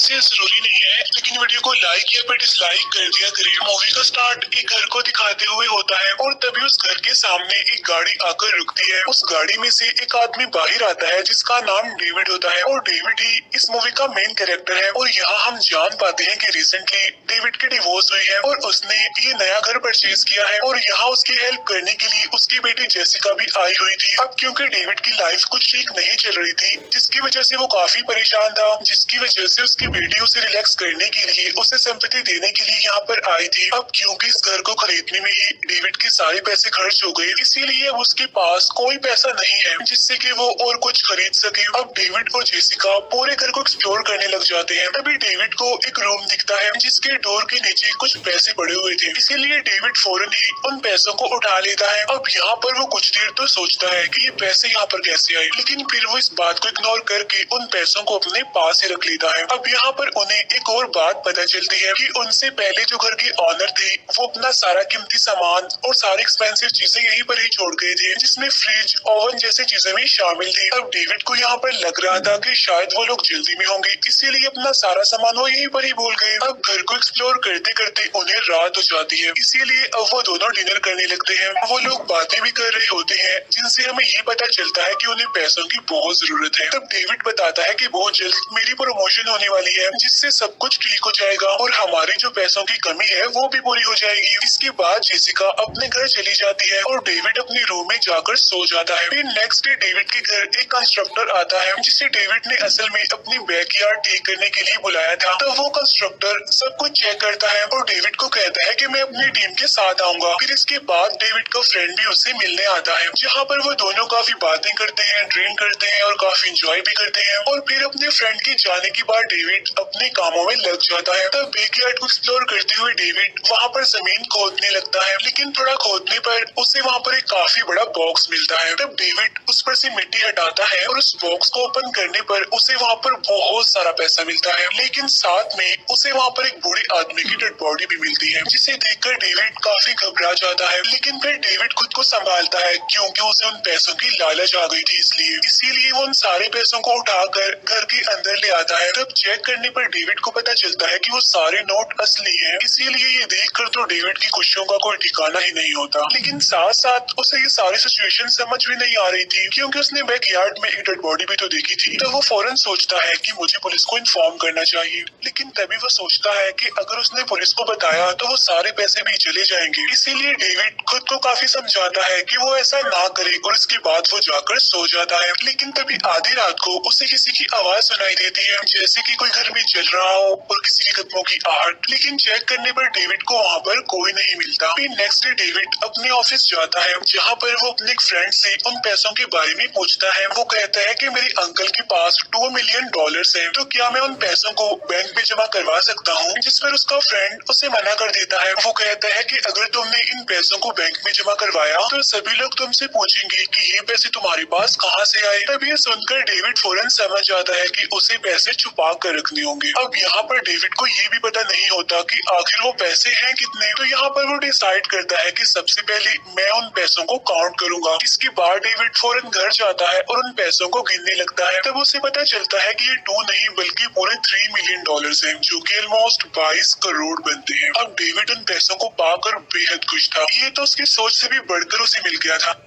वैसे जरूरी नहीं है, लेकिन वीडियो को लाइक या फिर डिसलाइक कर दिया करें। मूवी का स्टार्ट एक घर को दिखाते हुए होता है और तभी उस घर के सामने एक गाड़ी आकर रुकती है। उस गाड़ी में से एक आदमी बाहर आता है जिसका नाम डेविड होता है और डेविड ही इस मूवी का मेन कैरेक्टर है। और यहाँ हम जान पाते हैं कि रिसेंटली डेविड की डिवोर्स हुई है और उसने ये नया घर परचेज किया है और यहाँ उसकी हेल्प करने के लिए उसकी बेटी जेसिका भी आई हुई थी। अब क्योंकि डेविड की लाइफ कुछ ठीक नहीं चल रही थी, जिसकी वजह से वो काफी परेशान था, जिसकी वजह से उसकी बेटी उसे रिलैक्स करने के लिए, उसे सिंपैथी देने के लिए यहाँ पर आई थी। अब क्योंकि इस घर को खरीदने में ही डेविड के सारे पैसे खर्च हो गए, इसीलिए अब उसके पास कोई पैसा नहीं है जिससे कि वो और कुछ खरीद सके। अब डेविड और जेसिका पूरे घर को एक्सप्लोर करने लग जाते हैं। तभी डेविड को एक रूम दिखता है जिसके डोर के नीचे कुछ पैसे पड़े हुए थे, इसीलिए डेविड फौरन ही उन पैसों को उठा लेता है। अब यहाँ पर वो कुछ देर तो सोचता है कि ये पैसे यहाँ पर कैसे आए, लेकिन फिर वो इस बात को इग्नोर करके उन पैसों को अपने पास ही रख लेता है। अब यहाँ पर उन्हें एक और बात पता चलती है कि उनसे पहले जो घर के ऑनर थे वो अपना सारा कीमती सामान और सारी एक्सपेंसिव चीजें यहीं पर ही छोड़ गए थे, जिसमें फ्रिज, ओवन जैसी चीजें भी शामिल थी। अब डेविड को यहाँ पर लग रहा था कि शायद वो लोग जल्दी में होंगे, इसीलिए अपना सारा सामान वो यहीं पर ही भूल गए। अब घर को एक्सप्लोर करते करते उन्हें रात हो जाती है, इसीलिए अब वो दोनों डिनर करने लगते हैं। वो लोग बातें भी कर रहे होते हैं जिनसे हमें ये पता चलता है कि उन्हें पैसों की बहुत जरूरत है। तब डेविड बताता है कि बहुत जल्द मेरी प्रमोशन होने वाली है, जिससे सब कुछ ठीक हो जाएगा और हमारी जो पैसों की कमी है वो भी पूरी हो जाएगी। इसके बाद जेसिका अपने घर चली जाती है और डेविड अपने रूम में जाकर सो जाता है। फिर नेक्स्ट डे डेविड के घर एक कंस्ट्रक्टर आता है जिसे डेविड ने असल में अपनी बैकयार्ड ठीक करने के लिए बुलाया था। तो वो कंस्ट्रक्टर सब कुछ चेक करता है और डेविड को कहता है कि मैं अपनी टीम के साथ आऊंगा। फिर इसके बाद डेविड का फ्रेंड भी उससे मिलने आता है, जहाँ पर वो दोनों काफी बातें करते हैं, ड्रिंक करते हैं और काफी एंजॉय भी करते हैं। और फिर अपने फ्रेंड के जाने के बाद डेविड अपने कामों में लग जाता है। तब बैकयार्ड को एक्सप्लोर करते हुए डेविड वहाँ पर जमीन खोदने लगता है, लेकिन थोड़ा खोदने पर उसे वहाँ पर एक काफी बड़ा बॉक्स मिलता है। तब डेविड उस पर से मिट्टी हटाता है और उस बॉक्स को ओपन करने पर उसे वहाँ पर बहुत सारा पैसा मिलता है, लेकिन साथ में उसे वहाँ पर एक बूढ़े आदमी की डेड बॉडी भी मिलती है, जिसे देखकर डेविड काफी घबरा जाता है। लेकिन फिर डेविड खुद को संभालता है क्योंकि उसे उन पैसों की लालच आ गई थी, इसीलिए वो उन सारे पैसों को उठाकर घर के अंदर ले आता है। तब चेक करने पर डेविड को पता चलता है कि वो सारे नोट असली हैं, इसीलिए ये देखकर तो डेविड की खुशियों का कोई ठिकाना ही नहीं होता। लेकिन साथ साथ उसे ये सारी सिचुएशन समझ भी नहीं आ रही थी, क्योंकि उसने बैकयार्ड में एक डेड बॉडी भी तो देखी थी। तो वो फौरन सोचता है कि मुझे पुलिस को इन्फॉर्म करना चाहिए, लेकिन तभी वो सोचता है कि अगर उसने पुलिस को बताया तो वो सारे पैसे भी चले जाएंगे। इसीलिए डेविड खुद को काफी समझाता है कि वो ऐसा ना करे और इसके बाद वो जाकर सो जाता है। लेकिन तभी आधी रात को उसे किसी की आवाज सुनाई देती है, जैसे कि कोई घर में चल रहा हो और किसी के कदमों की आहट। लेकिन चेक करने पर डेविड को वहाँ पर कोई नहीं मिलता। फिर नेक्स्ट डे डेविड अपने ऑफिस जाता है, जहाँ पर वो अपने एक फ्रेंड से उन पैसों के बारे में पूछता है। वो कहता है कि मेरे अंकल के पास $2 मिलियन है, तो क्या मैं उन पैसों को बैंक में जमा करवा सकता हूँ? जिस पर उसका फ्रेंड उसे मना कर देता है। वो कहता है कि अगर तुमने इन पैसों को बैंक में जमा करवाया तो सभी लोग तुमसे पूछेंगे कि ये पैसे तुम्हारे पास कहाँ से आए। तब ये सुनकर डेविड फौरन समझ जाता है कि उसे पैसे छुपा कर रखने होंगे। अब यहाँ पर डेविड को ये भी पता नहीं होता कि आखिर वो पैसे हैं कितने। तो यहाँ पर वो डिसाइड करता है कि सबसे पहले मैं उन पैसों को काउंट करूंगा। इसके बाद डेविड फौरन घर जाता है और उन पैसों को गिनने लगता है। तब उसे पता चलता है कि ये 2 नहीं बल्कि पूरे $3 मिलियन हैं, जो कि ऑलमोस्ट 22 करोड़ बनते हैं। अब डेविड उन पैसों को पाकर बेहद खुश था। ये तो उसकी सोच से भी बढ़कर उसे मिल गया था।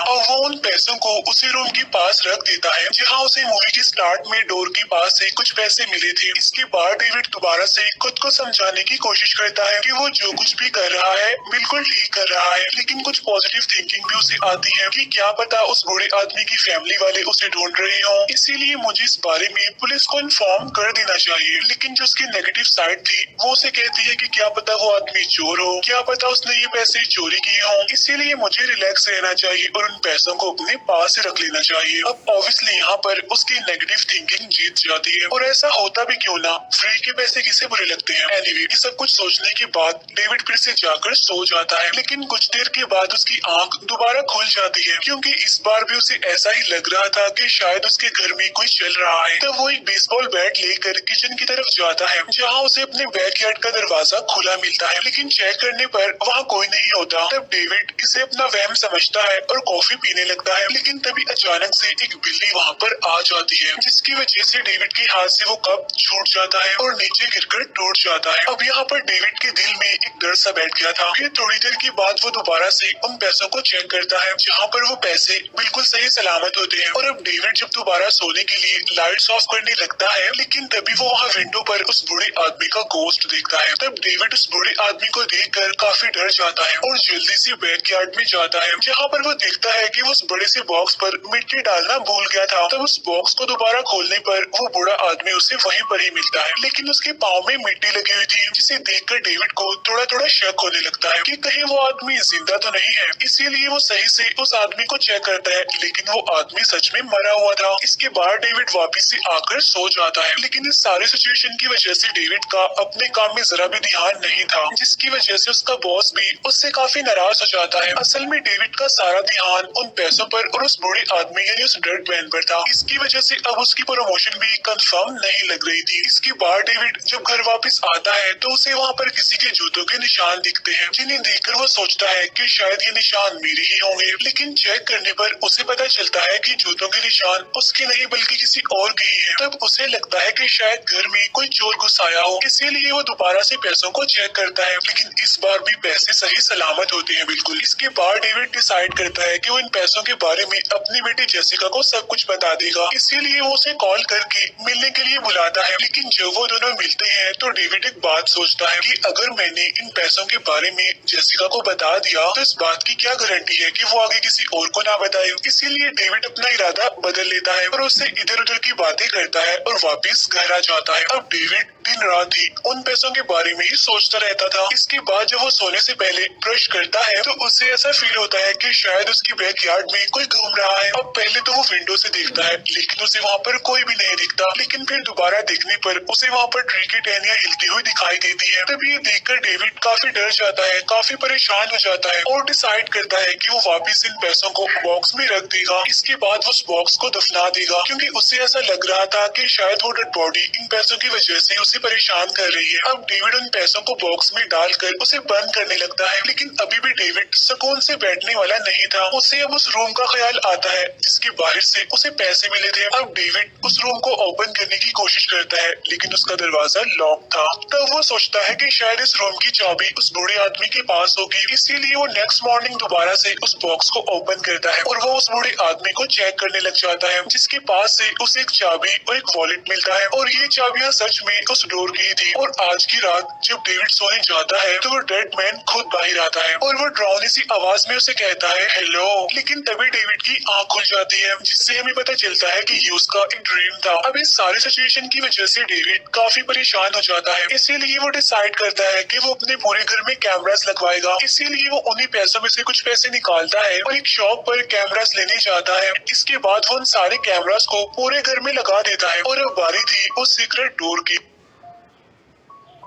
और वो उन पैसों को उसी रूम के पास रख देता है, जहाँ उसे मूवी के स्टार्ट में डोर के पास से कुछ पैसे मिले थे। इसके बाद डेविड दोबारा से खुद को समझाने की कोशिश करता है कि वो जो कुछ भी कर रहा है बिल्कुल ठीक कर रहा है, लेकिन कुछ पॉजिटिव थिंकिंग भी उसे आती है कि क्या पता उस बूढ़े आदमी की फैमिली वाले उसे ढूंढ रहे हो, इसीलिए मुझे इस बारे में पुलिस को इन्फॉर्म कर देना चाहिए। लेकिन जो उसकी नेगेटिव साइड थी वो उसे कहती है कि क्या पता वो आदमी चोर हो, क्या पता उसने ये पैसे चोरी किए हों, इसीलिए मुझे रिलैक्स रहना चाहिए और उन पैसों को अपने पास से रख लेना चाहिए। अब ऑब्वियसली यहाँ पर उसकी नेगेटिव थिंकिंग जीत जाती है, और ऐसा होता भी क्यों ना, फ्री के पैसे किसे बुरे लगते हैं। एनीवे, ये सब कुछ सोचने के बाद डेविड फिर से जाकर सो जाता है, लेकिन कुछ देर के बाद उसकी आंख दोबारा खुल जाती है, क्योंकि इस बार भी उसे ऐसा ही लग रहा था कि शायद उसके घर में कोई चल रहा है। तब वो एक बेसबॉल बैट लेकर किचन की तरफ जाता है, जहाँ उसे अपने बैकयार्ड का दरवाजा खुला मिलता है, लेकिन चेक करने पर वहाँ कोई नहीं होता। तब डेविड इसे अपना वहम समझता है और कॉफी पीने लगता है, लेकिन तभी अचानक से एक बिल्ली वहाँ पर आ जाती है, जिसकी वजह से डेविड के हाथ से वो कप छूट जाता है और नीचे गिरकर टूट जाता है। अब यहाँ पर डेविड के दिल में एक डर सा बैठ गया था। फिर थोड़ी देर के बाद वो दोबारा से उन पैसों को चेक करता है, जहाँ पर वो पैसे बिल्कुल सही सलामत होते हैं। और अब डेविड जब दोबारा सोने के लिए लाइट्स ऑफ करने लगता है, लेकिन तभी वो वहाँ विंडो पर उस बूढ़े आदमी का गोश्त देखता है। तब डेविड उस बूढ़े आदमी को देखकर काफी डर जाता है और जल्दी से बैकयार्ड में जाता है, जहाँ पर वो देखता है कि वो उस बड़े से बॉक्स पर मिट्टी डालना भूल गया था। तब उस बॉक्स को दोबारा खोलने पर वो बूढ़ा आदमी उसे वहीं पर ही मिलता है, लेकिन उसके पाँव में मिट्टी लगी हुई थी, जिसे देखकर डेविड को थोड़ा थोड़ा शक होने लगता है कि कहीं वो आदमी जिंदा तो नहीं है। इसीलिए वो सही से उस आदमी को चेक करता है, लेकिन वो आदमी सच में मरा हुआ था। इसके बाद डेविड वापिस से आकर सो जाता है, लेकिन इस सारे सिचुएशन की वजह से डेविड का अपने काम में जरा भी ध्यान नहीं था, जिसकी वजह से उसका बॉस भी उससे काफी नाराज हो जाता है। असल में डेविड का सारा ध्यान उन पैसों पर और उस बूढ़े आदमी यानी उस डेड मैन पर था। इसकी वजह से अब उसकी प्रमोशन भी कंफर्म नहीं लग रही थी। इसके बाद डेविड जब घर वापस आता है तो उसे वहाँ पर किसी के जूतों के निशान दिखते हैं, जिन्हें देखकर वो सोचता है कि शायद ये निशान मेरे ही होंगे। लेकिन चेक करने पर उसे पता चलता है कि जूतों के निशान उसके नहीं बल्कि किसी और के ही हैं। तब उसे लगता है कि शायद घर में कोई चोर घुस आया हो, इसीलिए वो दोबारा से पैसों को चेक करता है, लेकिन इस बार भी पैसे सही सलामत होते हैं बिल्कुल। इसके बाद डेविड डिसाइड करता है कि वो इन पैसों के बारे में अपनी बेटी जेसिका को सब कुछ बता देगा। इसीलिए वो उसे कॉल करके मिलने के लिए बुलाता है। लेकिन जब वो दोनों मिलते हैं तो डेविड एक बात सोचता है कि अगर मैंने इन पैसों के बारे में जेसिका को बता दिया तो इस बात की क्या गारंटी है कि वो आगे किसी और को ना बताए। इसीलिए डेविड अपना इरादा बदल लेता है और उससे इधर उधर की बातें करता है और वापस घर आ जाता है। अब डेविड दिन रात ही उन पैसों के बारे में ही सोचता रहता था। इसके बाद जब वो सोने से पहले ब्रश करता है तो उसे ऐसा फील होता है कि शायद उसकी बैकयार्ड में कोई घूम रहा है। अब पहले तो वो विंडो से देखता है, लेकिन उसे वहाँ पर कोई भी नहीं दिखता। लेकिन फिर दोबारा देखने पर उसे वहाँ पर ट्री की टहनियाँ हिलती हुई दिखाई देती है। तब ये देखकर डेविड काफी डर जाता है, काफी परेशान हो जाता है और डिसाइड करता है कि वो वापस इन पैसों को बॉक्स में रख देगा। इसके बाद वो उस बॉक्स को दफना देगा, क्योंकि उसे ऐसा लग रहा था कि शायद वो डेड बॉडी इन पैसों की वजह से उसे परेशान कर रही है। अब डेविड उन पैसों को बॉक्स में डालकर उसे बंद करने लगता है, लेकिन अभी भी डेविड सुकून से बैठने वाला नहीं था। उसे अब उस रूम का ख्याल आता है जिसके बाहर से उसे पैसे मिले थे। अब डेविड उस रूम को ओपन करने की कोशिश करता है, लेकिन उसका दरवाजा लॉक था। तब वो सोचता है कि शायद इस रूम की चाबी उस बूढ़े आदमी के पास होगी। इसीलिए वो नेक्स्ट मॉर्निंग दोबारा से उस बॉक्स को ओपन करता है और वो उस बूढ़े आदमी को चेक करने लग जाता है, जिसके पास से उसे एक चाबी और एक वॉलेट मिलता है। और ये चाबियां सच में उस डोर की थी। और आज की रात जब डेविड सोने जाता है तो वो डेड मैन खुद बाहर आता है और वो डरावनी सी आवाज में उसे कहता है हेलो। लेकिन तभी डेविड की आंख खुल जाती है, जिससे हमें पता चलता है कि ये उसका एक ड्रीम था। अब इस सारे सिचुएशन की वजह से डेविड काफी परेशान हो जाता है। इसीलिए वो डिसाइड करता है कि वो अपने पूरे घर में कैमरास लगवाएगा। इसीलिए वो उन्हीं पैसों में से कुछ पैसे निकालता है और एक शॉप पर कैमरास लेने जाता है। इसके बाद वो उन सारे कैमरास को पूरे घर में लगा देता है और अब बारी थी उस सीक्रेट डोर की।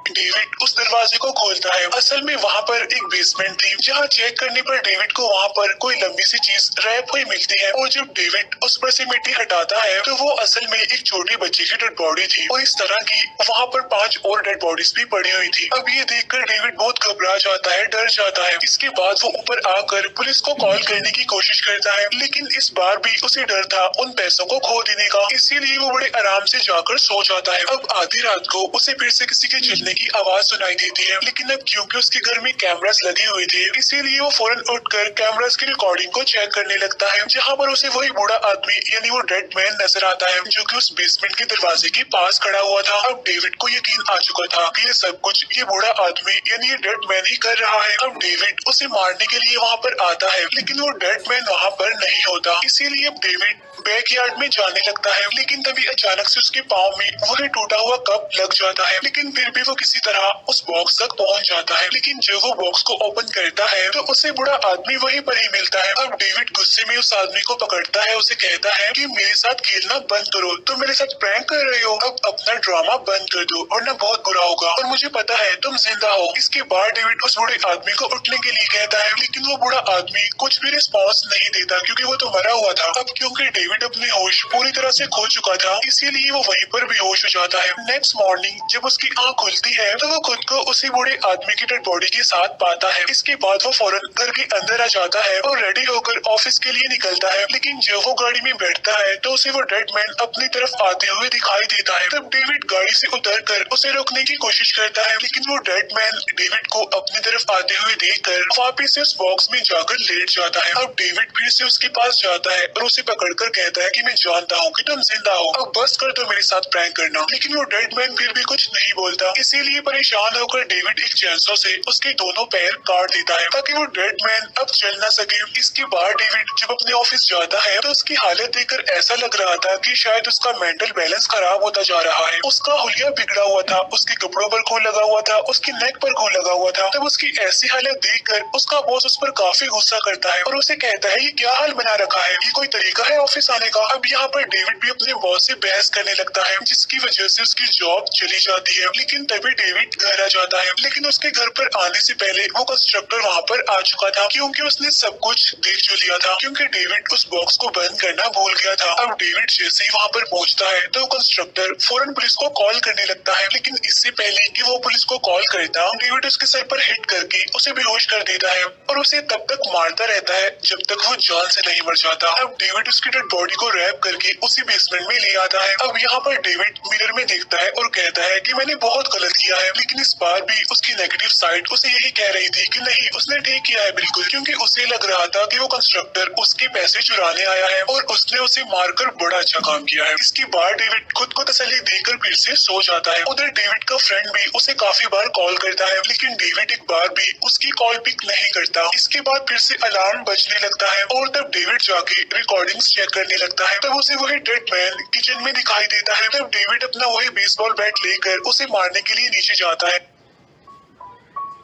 डेविड उस दरवाजे को खोलता है। असल में वहाँ पर एक बेसमेंट थी, जहाँ चेक करने पर डेविड को वहाँ पर कोई लंबी सी चीज रैप हुई मिलती है। और जब डेविड उस पर से मिट्टी हटाता है तो वो असल में एक छोटे बच्चे की डेड बॉडी थी और इस तरह की वहाँ पर 5 और डेड बॉडीज भी पड़ी हुई थी। अब ये देखकर डेविड बहुत घबरा जाता है, डर जाता है। इसके बाद वो ऊपर आकर पुलिस को कॉल करने की कोशिश करता है, लेकिन इस बार भी उसे डर था उन पैसों को खो देने का। इसीलिए वो बड़े आराम से जाकर सो जाता है। अब आधी रात को उसे फिर से किसी के चिल्लाने की आवाज सुनाई देती है, लेकिन अब क्योंकि उसके घर में कैमरास लगे हुए थे इसीलिए वो फौरन उठकर कैमरास की रिकॉर्डिंग को चेक करने लगता है, जहाँ पर उसे वही बूढ़ा आदमी यानी वो डेड मैन नजर आता है, जो कि उस बेसमेंट के दरवाजे के पास खड़ा हुआ था। अब डेविड को यकीन आ चुका था कि ये सब कुछ ये बूढ़ा आदमी यानी ये डेड मैन ही कर रहा है। अब डेविड उसे मारने के लिए वहाँ पर आता है, लेकिन वो डेड मैन वहाँ पर नहीं होता। इसीलिए अब डेविड बैकयार्ड में जाने लगता है, लेकिन तभी अचानक से उसके पाँव में वही टूटा हुआ कप लग जाता है। लेकिन फिर भी वो किसी तरह उस बॉक्स तक पहुंच जाता है। लेकिन जब वो बॉक्स को ओपन करता है तो उसे बूढ़ा आदमी वहीं पर ही मिलता है। अब डेविड गुस्से में उस आदमी को पकड़ता है, उसे कहता है कि मेरे साथ खेलना बंद करो, तुम मेरे साथ प्रैंक कर रहे हो, अब अपना ड्रामा बंद कर दो वरना बहुत बुरा होगा और मुझे पता है तुम जिंदा हो। इसके बाद डेविड उस बूढ़े आदमी को उठने के लिए कहता है, लेकिन वो बूढ़ा आदमी कुछ भी रिस्पॉन्स नहीं देता, क्योंकि वो तो मरा हुआ था। अब क्योंकि डेविड अपने होश पूरी तरह से खो चुका था, इसीलिए वो वहीं पर बेहोश हो जाता है। नेक्स्ट मॉर्निंग जब उसकी आंख खुलती होती है तो वो खुद को उसी बूढ़े आदमी की डेड बॉडी के साथ पाता है। इसके बाद वो फौरन घर के अंदर आ जाता है और रेडी होकर ऑफिस के लिए निकलता है। लेकिन जब वो गाड़ी में बैठता है तो उसे वो डेड मैन अपनी तरफ आते हुए दिखाई देता है। तब डेविड गाड़ी से उतरकर उसे रोकने की कोशिश करता है, लेकिन वो डेड मैन डेविड को अपनी तरफ आते हुए देखकर वापिस से उस बॉक्स में जाकर लेट जाता है। अब डेविड फिर से उसके पास जाता है और उसे पकड़कर कहता है कि मैं जानता हूँ कि तुम जिंदा हो, अब बस कर दो मेरे साथ प्रैंक करना। लेकिन वो डेड मैन फिर भी कुछ नहीं बोलता। इसीलिए परेशान होकर डेविड एक चैनसो से उसके दोनों पैर काट देता है ताकि वो डेड मैन अब चल न सके। इसके बाद डेविड जब अपने ऑफिस जाता है तो उसकी हालत देखकर ऐसा लग रहा था कि शायद उसका मेंटल बैलेंस खराब होता जा रहा है। उसका हुलिया बिगड़ा हुआ था, उसके कपड़ों पर खून लगा हुआ था, उसकी नेक पर खून लगा हुआ था। तब उसकी ऐसी हालत देखकर उसका बॉस उस पर काफी गुस्सा करता है और उसे कहता है ये क्या हाल बना रखा है, ये कोई तरीका है ऑफिस आने का। अब यहाँ पर डेविड भी अपने बॉस से बहस करने लगता है, जिसकी वजह से उसकी जॉब चली जाती है। लेकिन तभी डेविड घर आ जाता है, लेकिन उसके घर पर आने से पहले वो कंस्ट्रक्टर वहाँ पर आ चुका था, क्योंकि उसने सब कुछ देख जो लिया था, क्योंकि डेविड उस बॉक्स को बंद करना भूल गया था। अब डेविड जैसे ही वहाँ पर पहुँचता है तो कंस्ट्रक्टर फौरन पुलिस को कॉल करने लगता है, लेकिन इससे पहले कि वो पुलिस को कॉल करता, डेविड उसके सर पर हिट करके उसे बेहोश कर देता है और उसे तब तक मारता रहता है जब तक वो जान से नहीं मर जाता। अब डेविड उसकी डेड बॉडी को रैप करके उसी बेसमेंट में ले आता है। अब यहाँ पर डेविड मिरर में देखता है और कहता है कि मैंने बहुत गलत किया है, लेकिन इस बार भी उसकी नेगेटिव साइड उसे यही कह रही थी कि नहीं उसने ठीक किया है बिल्कुल, क्योंकि उसे लग रहा था कि वो कंस्ट्रक्टर उसके पैसे चुराने आया है और उसने उसे मारकर बड़ा अच्छा काम किया है। इसके बाद डेविड खुद को तसल्ली देकर फिर से सो जाता है। उधर डेविड का फ्रेंड भी उसे काफी बार कॉल करता है, लेकिन डेविड एक बार भी उसकी कॉल पिक नहीं करता। इसके बाद फिर से अलार्म बजने लगता है और तब डेविड जाके रिकॉर्डिंग्स चेक करने लगता है। तब उसे वही डेड मैन किचन में दिखाई देता है। तब डेविड अपना वही बेसबॉल बैट लेकर उसे मारने के लिए नीचे जाता है,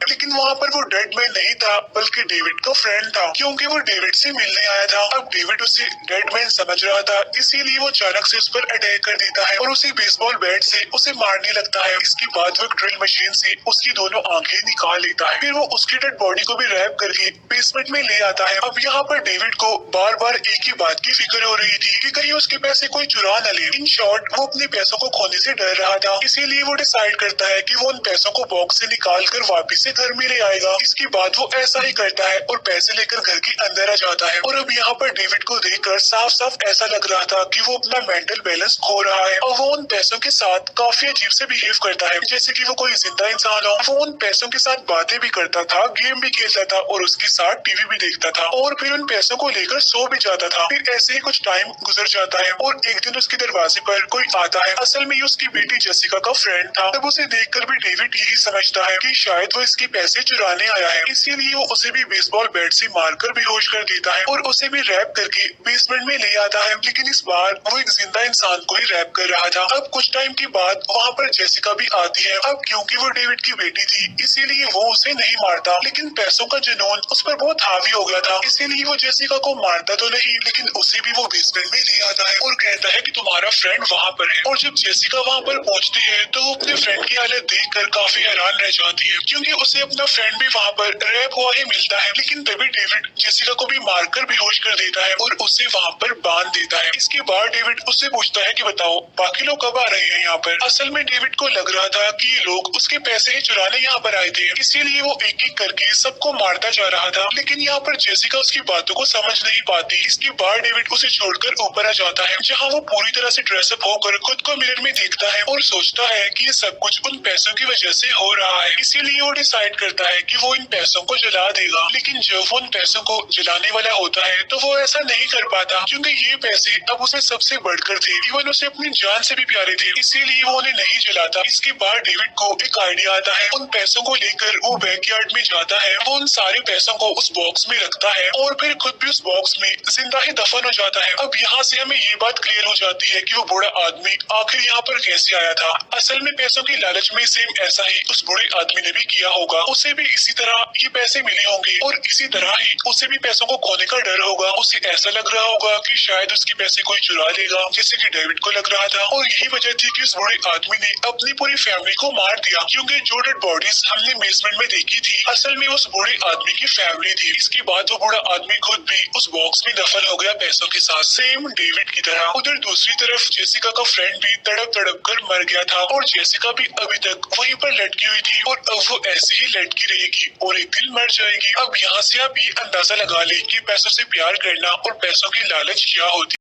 लेकिन वहाँ पर वो डेड मैन नहीं था बल्कि डेविड का फ्रेंड था, क्योंकि वो डेविड से मिलने आया था। अब डेविड उसे डेड मैन समझ रहा था, इसीलिए वो अचानक से उस पर अटैक कर देता है और उसे बेसबॉल बैट से उसे मारने लगता है। इसके बाद वो एक ड्रिल मशीन से उसकी दोनों आंखें निकाल लेता है, फिर वो उसकी डेड बॉडी को भी रैप करके बेसमेंट में ले आता है। अब यहाँ पर डेविड को बार बार एक ही बात की फिक्र हो रही थी कि कहीं उसके पैसे कोई चुरा न ले। इन शॉर्ट वो अपने पैसों को खोने से डर रहा था, इसीलिए वो डिसाइड करता है कि वो उन पैसों को बॉक्स से निकाल कर वापिस घर में ले आएगा। इसके बाद वो ऐसा ही करता है और पैसे लेकर घर के अंदर आ जाता है। और अब यहाँ पर डेविड को देखकर साफ साफ ऐसा लग रहा था कि वो अपना मेंटल बैलेंस खो रहा है और वो उन पैसों के साथ काफी अजीब से बिहेव करता है, जैसे कि वो कोई जिंदा इंसान हो। वो उन पैसों के साथ बातें भी करता था, गेम भी खेलता था और उसके साथ टीवी भी देखता था और फिर उन पैसों को लेकर सो भी जाता था। फिर ऐसे ही कुछ टाइम गुजर जाता है और एक दिन उसके दरवाजे पर कोई आता है। असल में ये उसकी बेटी जेसिका का फ्रेंड था। तब उसे देखकर भी डेविड यही समझता है कि शायद वो इसके पैसे चुराने आया है, इसीलिए वो उसे भी बेसबॉल बैट से मारकर बेहोश कर देता है और उसे भी रैप करके बेसमेंट में ले आता है। लेकिन इस बार वो एक जिंदा इंसान को ही रैप कर रहा था। अब कुछ टाइम के बाद वहाँ पर जेसिका भी आती है। अब क्योंकि वो डेविड की बेटी थी इसीलिए वो उसे नहीं मारता, लेकिन पैसों का जुनून उस पर बहुत हावी हो गया था, इसीलिए वो जेसिका को मारता तो नहीं लेकिन उसे भी वो बेसमेंट में ले आता है और कहता है कि तुम्हारा फ्रेंड वहाँ पर है। और जब जेसिका वहाँ पर पहुँचती है तो वो अपने फ्रेंड की हालत देखकर काफी हैरान रह जाती है, क्योंकि उसे अपना फ्रेंड भी वहाँ पर रैप हुआ ही मिलता है। लेकिन तभी डेविड जेसिका को भी मारकर बेहोश कर देता है और उसे वहाँ पर बांध देता है। इसके बाद डेविड उससे पूछता है कि बताओ बाकी लोग कब आ रहे हैं यहाँ पर। असल में डेविड को लग रहा था कि ये लोग उसके पैसे ही चुराने यहाँ पर आए थे, इसीलिए वो एक एक करके सबको मारता जा रहा था। लेकिन यहाँ पर जेसिका उसकी बातों को समझ नहीं पाती। इसके बाद डेविड उसे छोड़कर ऊपर आ जाता है, जहाँ वो पूरी तरह से ड्रेसअप होकर खुद को मिरर में देखता है और सोचता है कि ये सब कुछ उन पैसों की वजह से हो रहा है। इसीलिए वो डिसाइड करता है कि वो इन पैसों को जला देगा। लेकिन जब वो उन पैसों को जलाने वाला होता है तो वो ऐसा नहीं कर पाता, क्योंकि ये पैसे अब उसे सबसे बढ़कर थे, इवन उसे अपनी जान से भी प्यारे थे, इसीलिए वो उन्हें नहीं जलाता। इसके बाद डेविड को एक आइडिया आता है। उन पैसों को लेकर वो बैकयार्ड में जाता है, वो उन सारे पैसों को उस बॉक्स में रखता है और फिर खुद भी उस बॉक्स में जिंदा ही दफन हो जाता है। अब यहाँ से हमें ये बात क्लियर हो जाती है कि वो बूढ़ा आदमी आखिर यहाँ पर कैसे आया था। असल में पैसों की लालच में सेम ऐसा ही उस बूढ़े आदमी ने भी किया होगा। होगा उसे भी इसी तरह ये पैसे मिले होंगे और इसी तरह ही उसे भी पैसों को खोने का डर होगा। उसे ऐसा लग रहा होगा कि शायद उसके पैसे कोई चुरा लेगा, जैसे कि डेविड को लग रहा था। और यही वजह थी कि उस बूढ़े आदमी ने अपनी पूरी फैमिली को मार दिया, क्योंकि जो डेड बॉडीज हमने बेसमेंट में देखी थी असल में उस बूढ़े आदमी की फैमिली थी। इसके बाद वो बूढ़ा आदमी खुद भी उस बॉक्स में दफन हो गया पैसों के साथ, सेम डेविड की तरह। उधर दूसरी तरफ जेसिका का फ्रेंड भी तड़प तड़प कर मर गया था और जेसिका भी अभी तक वहीं पर लटकी हुई थी और अब वो ऐसे ही लटकी रहेगी और एक दिन मर जाएगी। अब यहाँ से आप ये अंदाजा लगा ले कि पैसों से प्यार करना और पैसों की लालच क्या होती